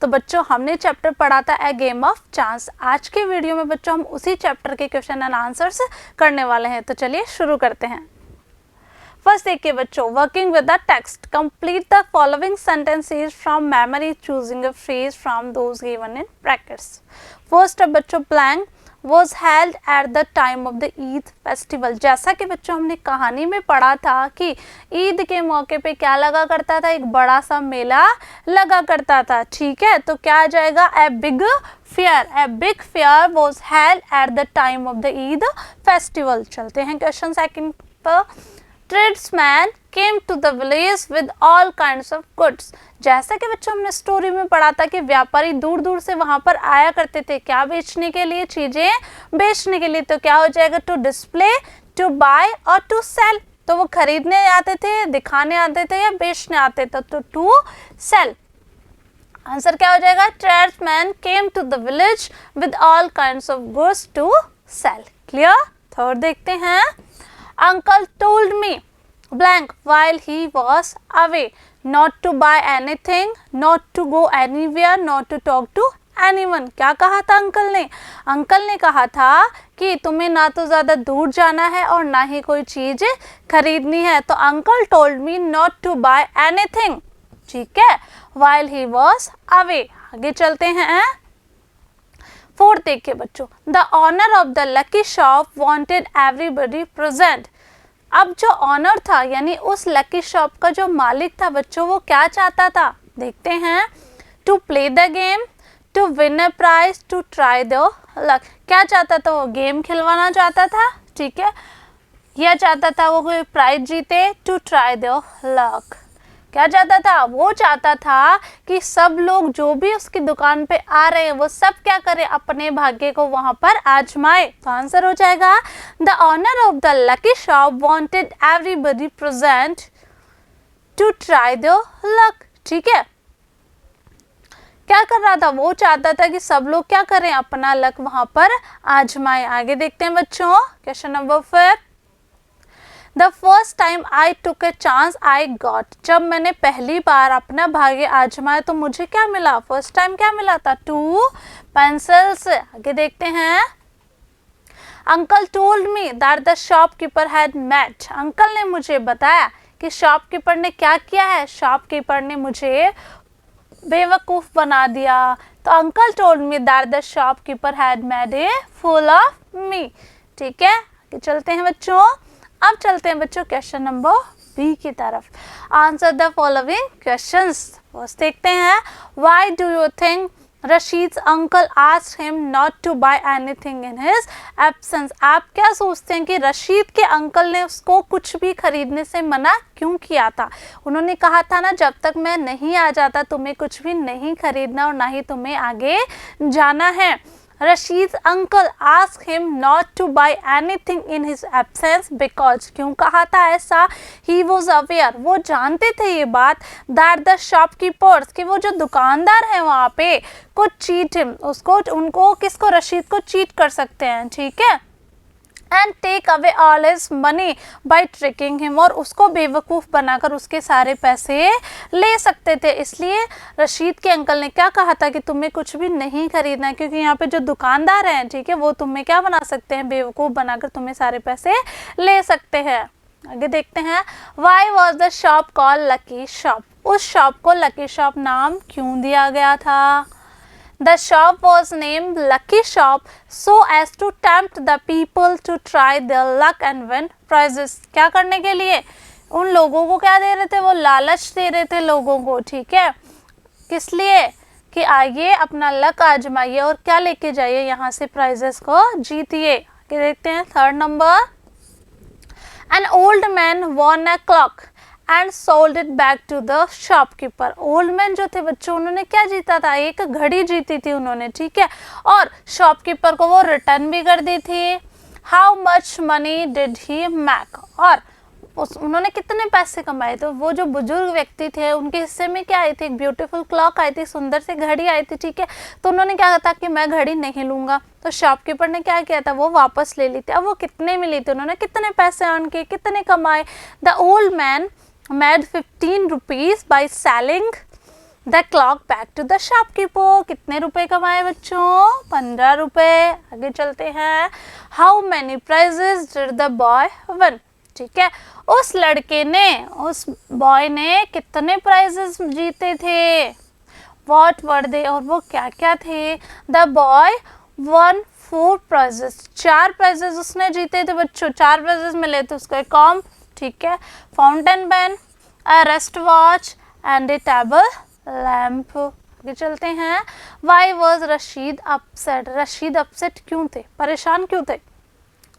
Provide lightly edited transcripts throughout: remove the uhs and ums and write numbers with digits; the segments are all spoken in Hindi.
तो बच्चों हमने चैप्टर पढ़ा था ए गेम ऑफ चांस। आज के वीडियो में बच्चों हम उसी चैप्टर के क्वेश्चन एंड आंसर्स करने वाले हैं। तो चलिए शुरू करते हैं। फर्स्ट देखिए बच्चों, working with the text, complete the following sentences from memory choosing a phrase from those given in brackets. First है बच्चों, plan was held at the time of the Eid festival. जैसा कि बच्चों हमने कहानी में पढ़ा था कि ईद के मौके पे क्या लगा करता था, एक बड़ा सा मेला लगा करता था। ठीक है, तो क्या आ जाएगा, a big fair was held at the time of the Eid festival. चलते हैं क्वेश्चन सेकंड पर। Tradesman came to the village with all kinds of goods। जैसा कि बच्चों हमने स्टोरी में पढ़ा था कि व्यापारी दूर दूर से वहां पर आया करते थे, क्या बेचने के लिए, चीजें बेचने के लिए। तो क्या हो जाएगा, टू डिस्प्ले, टू बाय और टू सेल। तो वो खरीदने आते थे, दिखाने आते थे या बेचने आते थे, तो टू सेल। आंसर क्या हो जाएगा, tradesman came to the village with all kinds of goods to sell. Clear. Third देखते हैं, uncle told me blank while he was away not to buy anything, not to go anywhere, not to talk to anyone। क्या कहा था अंकल ने? अंकल ने कहा था कि तुम्हें ना तो ज़्यादा दूर जाना है और ना ही कोई चीज़ खरीदनी है। तो uncle told me not to buy anything. ठीक है, while he was away। आगे चलते हैं। फोर्थ देखिए बच्चों, the owner of the lucky shop wanted everybody present. अब जो ऑनर था यानी उस लकी शॉप का जो मालिक था बच्चों, वो क्या चाहता था, देखते हैं। To play the game, to win a prize, to try the luck. क्या चाहता था वो, गेम खिलवाना चाहता था। ठीक है, यह चाहता था वो कोई प्राइज जीते, टू ट्राई द लक। क्या चाहता था, वो चाहता था कि सब लोग जो भी उसकी दुकान पे आ रहे हैं वो सब क्या करें, अपने भाग्य को वहां पर आजमाए। तो आंसर हो जाएगा, the owner of the lucky shop wanted everybody present to try the luck. ठीक है, क्या कर रहा था, वो चाहता था कि सब लोग क्या करें, अपना लक वहां पर आजमाए। आगे देखते हैं बच्चों, question number 5। The first time I took a chance I got। जब मैंने पहली बार अपना भाग्य आजमाया तो मुझे क्या मिला, फर्स्ट टाइम क्या मिला था, 2 pencils। आगे देखते हैं। Uncle told me that the shopkeeper had met. अंकल ने मुझे बताया कि शॉपकीपर ने क्या किया है, शॉपकीपर ने मुझे बेवकूफ़ बना दिया। तो uncle told me that the shopkeeper had made a fool of me. ठीक है, आगे चलते हैं बच्चों। अब चलते हैं बच्चों क्वेश्चन नंबर बी की तरफ। Answer the following questions. First देखते हैं, why do you think Rashid's uncle asked him not to buy anything in his absence. आप क्या सोचते हैं कि रशीद के अंकल ने उसको कुछ भी खरीदने से मना क्यों किया था? उन्होंने कहा था ना, जब तक मैं नहीं आ जाता तुम्हें कुछ भी नहीं खरीदना और ना ही तुम्हें आगे जाना है। Rashid's uncle asked him not to buy anything in his absence because, क्यों कहा था ऐसा? He was aware, वो जानते थे ये बात, that the shopkeepers, कि वो जो दुकानदार हैं वहाँ पे, could cheat him, उसको उनको किसको, रशीद को चीट कर सकते हैं। ठीक है, and take away all his money by tricking him, और उसको बेवकूफ़ बनाकर उसके सारे पैसे ले सकते थे। इसलिए रशीद के अंकल ने क्या कहा था कि तुम्हें कुछ भी नहीं खरीदना, क्योंकि यहाँ पे जो दुकानदार हैं, ठीक है, वो तुम्हें क्या बना सकते हैं, बेवकूफ़ बनाकर तुम्हें सारे पैसे ले सकते हैं। आगे देखते हैं, why was the shop called lucky shop. उस शॉप को लकी शॉप नाम क्यों दिया गया था? The shop was named Lucky Shop so as to tempt the people to try their luck and win prizes। क्या करने के लिए? उन लोगों को क्या दे रहे थे, वो लालच दे रहे थे लोगों को। ठीक है, किस लिए, कि आइए अपना लक आजमाइए और क्या लेके जाइए यहाँ से, प्राइजेस को जीतिए। आगे देखते हैं third number. An old man won a clock and sold it back to the shopkeeper. Old man जो थे बच्चों, उन्होंने क्या जीता था, एक घड़ी जीती थी उन्होंने। ठीक है, और शॉपकीपर को वो रिटर्न भी कर दी थी। How much money did he make, और उन्होंने कितने पैसे कमाए? तो वो जो बुजुर्ग व्यक्ति थे उनके हिस्से में क्या आई थी, एक ब्यूटीफुल क्लॉक आई थी, सुंदर सी घड़ी आई थी। ठीक है, तो उन्होंने क्या कहा था कि मैं घड़ी नहीं लूँगा। तो शॉपकीपर ने क्या किया था, वो वापस ले ली थी। अब वो कितने में ली थी, उन्होंने कितने पैसे अर्न किए, कितने कमाए? The old man made 15 rupees by selling the clock back to the shopkeeper, कितने रुपए कमाए बच्चों? 15 रुपए। आगे चलते हैं। How many prizes did the boy win, ठीक है, उस लड़के ने, उस बॉय ने कितने प्राइजेस जीते थे? व्हाट वर दे, और वो क्या क्या थे? The boy won 4 prizes, 4 prizes उसने जीते थे बच्चों, 4 प्राइजेस मिले थे उसको। एक कॉम्प, ठीक है, fountain pen, a wrist watch and a table lamp. आगे चलते हैं। Why was Rashid upset, Rashid upset क्यों थे, परेशान क्यों थे?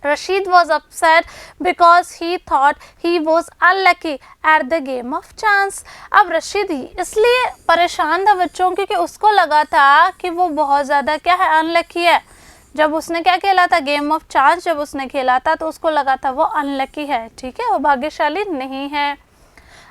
Rashid was upset because he thought he was unlucky at the game of chance. अब रशीद इसलिए परेशान था बच्चों क्योंकि उसको लगा था कि वो बहुत ज़्यादा क्या है, अनलकी है। जब उसने क्या खेला था, गेम ऑफ चांस जब उसने खेला था तो उसको लगा था वो अनलकी है, ठीक है, वो भाग्यशाली नहीं है।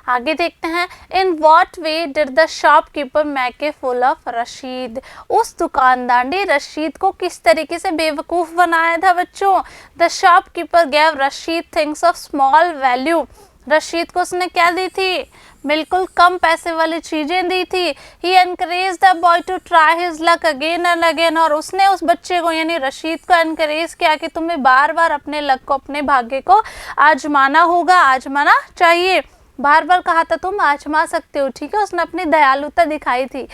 आगे देखते हैं। In what way did the shopkeeper make a full of Rashid, उस दुकानदार ने रशीद को किस तरीके से बेवकूफ़ बनाया था बच्चों? The shopkeeper gave Rashid things of small value, Rashid को उसने क्या दी थी? बिल्कुल कम पैसे वाली चीज़ें दी थी। He encourage the boy to try his luck again and again, और उसने उस बच्चे को यानी रशीद को एनकरेज किया कि तुम्हें बार बार अपने लक को, अपने भाग्य को आजमाना होगा, आजमाना चाहिए। बार बार कहा था तुम आजमा सकते हो, ठीक है, उसने अपनी दयालुता दिखाई थी।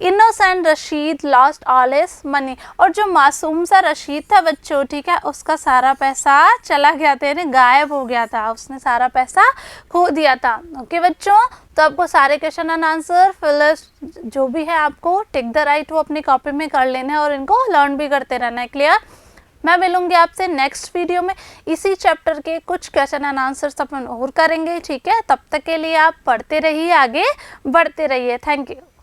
Innocent Rashid lost all his money, और जो मासूम सा रशीद था बच्चों, ठीक है, उसका सारा पैसा चला गया था, यानी गायब हो गया था, उसने सारा पैसा खो दिया था। ओके बच्चों, तो आपको सारे क्वेश्चन एंड आंसर फिल जो भी है आपको टिक द राइट वो अपनी कॉपी में कर लेना है और इनको लर्न भी करते रहना है। क्लियर? मैं मिलूंगी आपसे नेक्स्ट वीडियो में, इसी चैप्टर के कुछ क्वेश्चन एंड आंसर्स अपन और करेंगे, ठीक है। तब तक के लिए आप पढ़ते रहिए, आगे बढ़ते रहिए। Thank you.